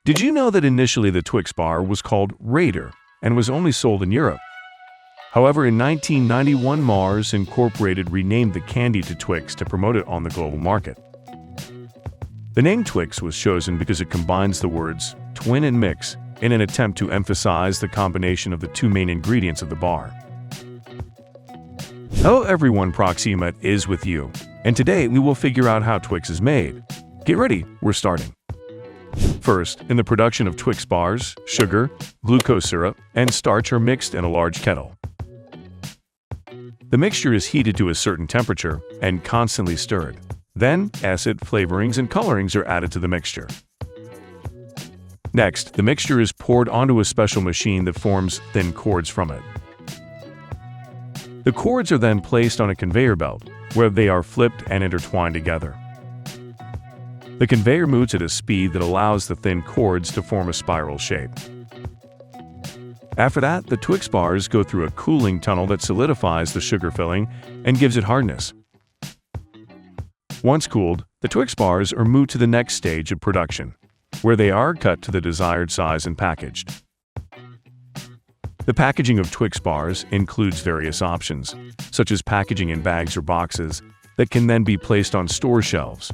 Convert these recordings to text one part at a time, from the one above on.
Did you know that initially the Twix bar was called Raider and was only sold in Europe? However, in 1991, Mars Incorporated renamed the candy to Twix to promote it on the global market. The name Twix was chosen because it combines the words twin and mix in an attempt to emphasize the combination of the two main ingredients of the bar. Hello everyone, Proxima is with you, and today we will figure out how Twix is made. Get ready, we're starting. First, in the production of Twix bars, sugar, glucose syrup, and starch are mixed in a large kettle. The mixture is heated to a certain temperature and constantly stirred. Then, acid, flavorings, and colorings are added to the mixture. Next, the mixture is poured onto a special machine that forms thin cords from it. The cords are then placed on a conveyor belt, where they are flipped and intertwined together. The conveyor moves at a speed that allows the thin cords to form a spiral shape. After that, the Twix bars go through a cooling tunnel that solidifies the sugar filling and gives it hardness. Once cooled, the Twix bars are moved to the next stage of production, where they are cut to the desired size and packaged. The packaging of Twix bars includes various options, such as packaging in bags or boxes, that can then be placed on store shelves.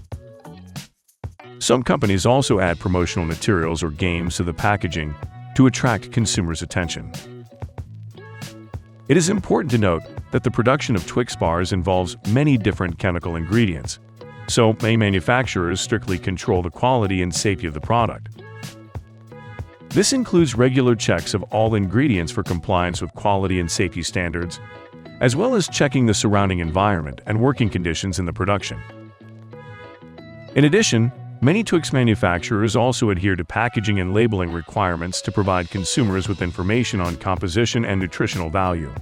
Some companies also add promotional materials or games to the packaging to attract consumers' attention. It is important to note that the production of Twix bars involves many different chemical ingredients, so many manufacturers strictly control the quality and safety of the product. This includes regular checks of all ingredients for compliance with quality and safety standards, as well as checking the surrounding environment and working conditions in the production. In addition, many Twix manufacturers also adhere to packaging and labeling requirements to provide consumers with information on composition and nutritional value.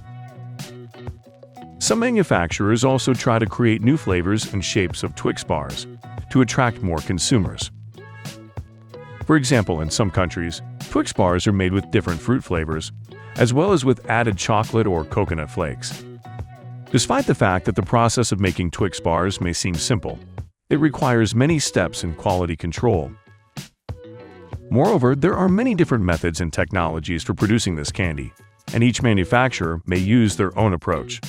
Some manufacturers also try to create new flavors and shapes of Twix bars to attract more consumers. For example, in some countries, Twix bars are made with different fruit flavors, as well as with added chocolate or coconut flakes. Despite the fact that the process of making Twix bars may seem simple, it requires many steps in quality control. Moreover, there are many different methods and technologies for producing this candy, and each manufacturer may use their own approach.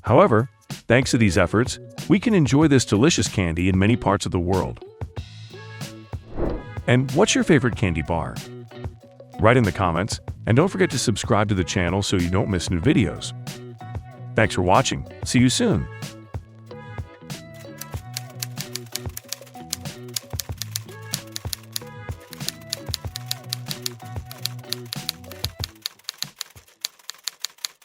However, thanks to these efforts, we can enjoy this delicious candy in many parts of the world. And what's your favorite candy bar? Write in the comments, and don't forget to subscribe to the channel so you don't miss new videos. Thanks for watching. See you soon.